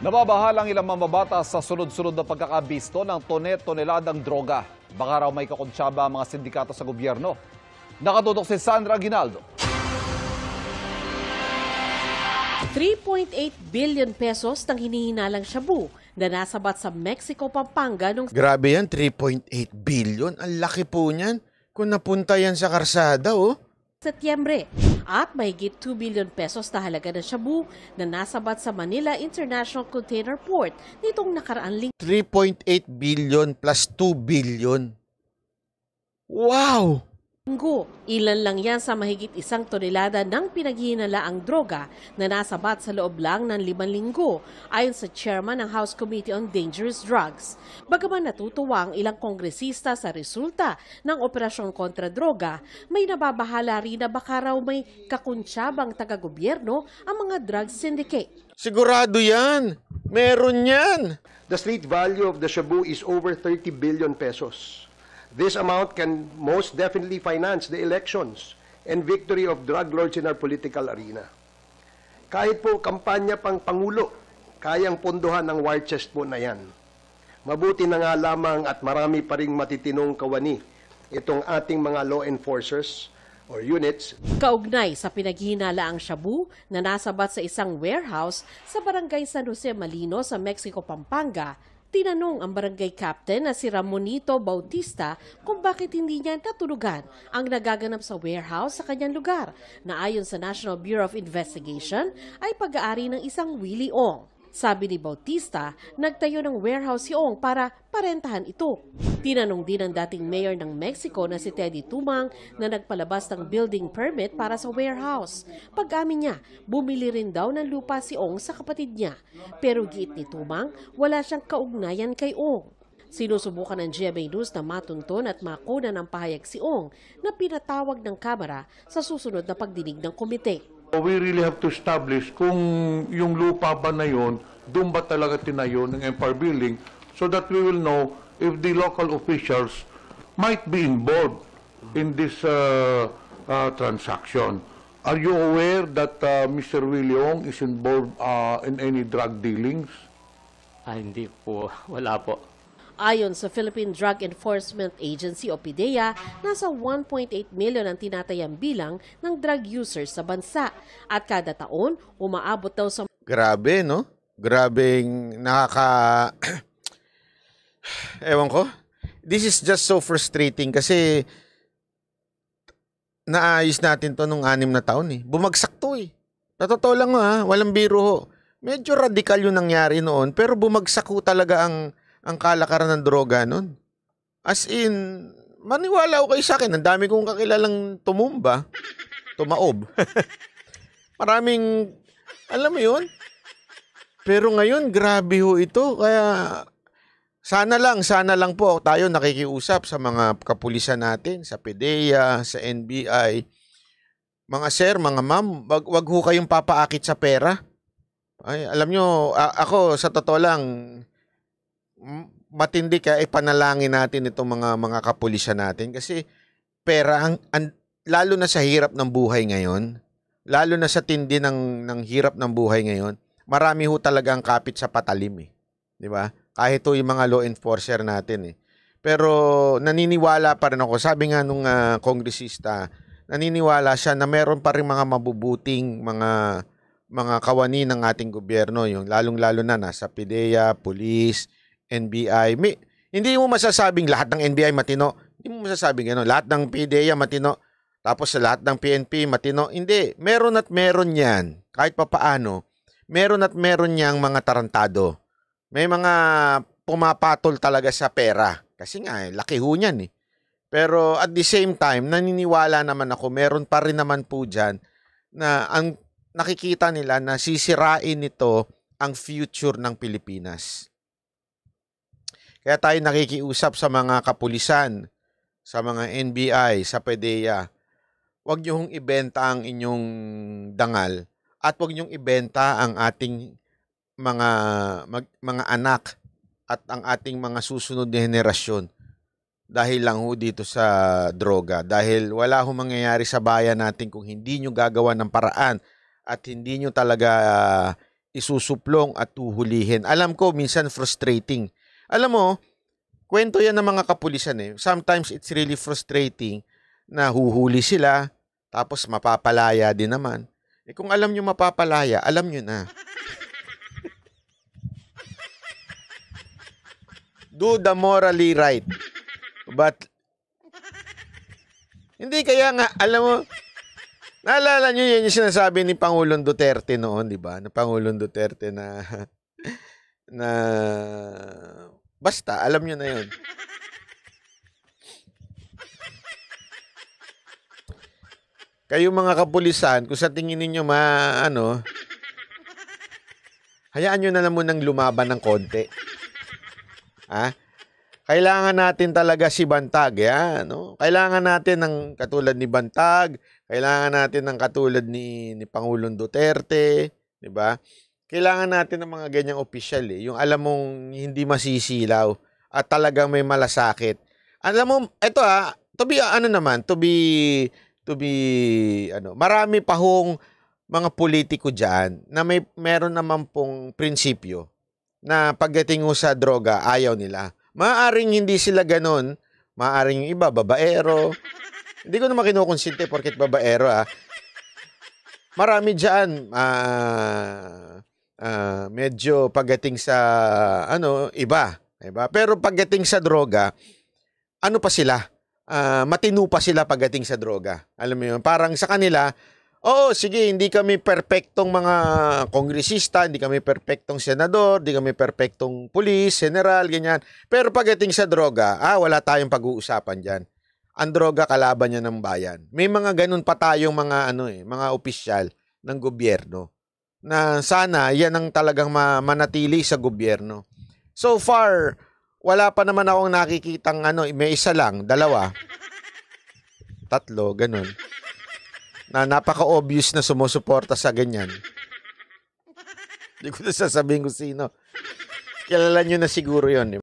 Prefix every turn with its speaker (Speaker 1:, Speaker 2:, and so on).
Speaker 1: Nababahala ang ilang mambabatas sa sunod-sunod na pagkakabisto ng toneladang droga. Baka raw may kakonsyaba ang mga sindikato sa gobyerno. Nakatutok si Sandra Aguinaldo.
Speaker 2: 3.8 billion pesos ng hinihinalang shabu na nasabat sa Mexico, Pampanga nung
Speaker 3: Grabe yan, 3.8 billion. Ang laki po niyan. Kung napunta yan sa karsada, oh.
Speaker 2: Setyembre. At mahigit 2 billion pesos na halaga ng shabu na nasabat sa Manila International Container Port nitong nakaraang linggo.
Speaker 3: 3.8 billion plus 2 billion. Wow!
Speaker 2: Ilan lang yan sa mahigit 1 tonelada ng pinaghihinalaang droga na nasabat sa loob lang ng 5 linggo, ayon sa chairman ng House Committee on Dangerous Drugs. Bagaman natutuwa ang ilang kongresista sa resulta ng operasyon kontra droga, may nababahala rin na baka raw may kakuntsabang taga-gobyerno ang mga drug syndicate.
Speaker 3: Sigurado yan. Meron yan.
Speaker 4: The street value of the shabu is over 30 billion pesos. This amount can most definitely finance the elections and victory of drug lords in our political arena. Kahit po kampanya pang Pangulo, kayang pondohan ang war chest po na yan. Mabuti na nga lamang at marami pa ring matitinong kawani itong ating mga law enforcers or units.
Speaker 2: Kaugnay sa pinaghihinalaang shabu na nasabat sa isang warehouse sa barangay San Jose Malino sa Mexico, Pampanga, tinanong ang barangay captain na si Ramonito Bautista kung bakit hindi niya natulugan ang nagaganap sa warehouse sa kanyang lugar na ayon sa National Bureau of Investigation ay pag-aari ng isang Willie Ong. Sabi ni Bautista, nagtayo ng warehouse si Ong para parentahan ito. Tinanong din ang dating mayor ng Mexico na si Teddy Tumang na nagpalabas ng building permit para sa warehouse. Pag-amin niya, bumili rin daw ng lupa si Ong sa kapatid niya. Pero giit ni Tumang, wala siyang kaugnayan kay Ong. Sinusubukan ng GMA News na matunton at makunan ng pahayag si Ong na pinatawag ng Kamara sa susunod na pagdinig ng komite.
Speaker 5: We really have to establish kung yung lupa ba na yun, doon ba talaga tinayo ng Empire Building so that we will know if the local officials might be involved in this transaction. Are you aware that Mr. Williong is involved in any drug dealings?
Speaker 6: Hindi po. Wala po.
Speaker 2: Ayon sa Philippine Drug Enforcement Agency o PDEA, nasa 1.8 million ang tinatayang bilang ng drug users sa bansa. At kada taon, umaabot daw sa...
Speaker 3: Grabe, no? Grabeng Ewan ko. This is just so frustrating kasi naayos natin to nung 6 na taon eh. Bumagsak to eh. Totoo lang ha, walang biro ho. Medyo radikal yung nangyari noon pero bumagsak ho talaga ang kalakaran ng droga noon. As in, maniwala ko kayo sa akin. Ang dami kong kakilalang tumaob. Maraming, alam mo yun? Pero ngayon, grabe ho ito. Kaya, sana lang po tayo nakikiusap sa mga kapulisan natin, sa PDEA, sa NBI. Mga sir, mga ma'am, wag ho kayong papaakit sa pera. Ay, alam nyo, ako sa totoo lang, matindi kaya ipanalangin natin itong mga kapulisan natin kasi pera lalo na sa hirap ng buhay ngayon, lalo na sa tindi ng hirap ng buhay ngayon, marami ho talaga ang kapit sa patalim eh. 'Di ba? Kahit yung mga law enforcer natin eh. Pero naniniwala pa rin ako, sabi nga nung kongresista, naniniwala siya na meron pa rin mga mabubuting mga kawani ng ating gobyerno, yung lalong-lalo na nasa PDEA, police, NBI. Hindi mo masasabing lahat ng NBI matino. Hindi mo masasabing gano'n. Lahat ng PDEA matino. Tapos sa lahat ng PNP matino. Hindi. Meron at meron yan. Kahit pa paano. Meron at meron niyang mga tarantado. May mga pumapatol talaga sa pera. Kasi nga, laki ho niyan eh. Pero at the same time, naniniwala naman ako, meron pa rin naman po dyan na ang nakikita nila na sisirain nito ang future ng Pilipinas. Kaya tayo nakikiusap sa mga kapulisan, sa mga NBI, sa PDEA, huwag niyo hong ibenta ang inyong dangal at huwag niyong ibenta ang ating mga anak at ang ating mga susunod na henerasyon dahil lang ho dito sa droga. Dahil wala ho mangyayari sa bayan natin kung hindi nyo gagawa ng paraan at hindi nyo talaga isusuplong at uhulihin. Alam ko, minsan frustrating. Alam mo, kwento yan ng mga kapulisan eh. Sometimes it's really frustrating na huhuli sila, tapos mapapalaya din naman. Eh kung alam nyo mapapalaya, alam nyo na. Do the morally right. But, hindi kaya nga, alam mo, naalala nyo yan yung sinasabi ni Pangulong Duterte noon, di ba? Na Pangulong Duterte na basta, alam nyo na yun. Kayo mga kapulisan, kung sa tingin ninyo hayaan nyo na lang munang lumaban ng konti. Ha? Kailangan natin talaga si Bantag, yan, no? Kailangan natin ng katulad ni Bantag, kailangan natin ng katulad ni Pangulong Duterte, di ba? Kailangan natin ng mga ganyang opisyal yung alam mong hindi masisilaw at talagang may malasakit. Alam mo, ito marami pa hong mga politiko diyan na meron naman pong prinsipyo na pagdating sa droga, ayaw nila. Maaaring hindi sila ganon. Maaaring yung iba, babaero. Hindi ko naman kinukonsinte porket babaero. Marami dyan, medyo pagdating sa, iba. Pero pagdating sa droga, ano pa sila? Matino pa sila pagdating sa droga. Alam mo yun? Parang sa kanila, oo, sige, hindi kami perpektong mga kongresista, hindi kami perpektong senador, hindi kami perpektong pulis, general, ganyan. Pero pagdating sa droga, wala tayong pag-uusapan dyan. Ang droga, kalaban niya ng bayan. May mga ganun pa tayong mga opisyal ng gobyerno na sana yan ang talagang manatili sa gobyerno. So far, wala pa naman akong nakikitang may isa lang, dalawa, tatlo, ganun. Na napaka-obvious na sumusuporta sa ganyan. Hindi ko na sasabihin kung sino. Kilala nyo na siguro yun, di ba?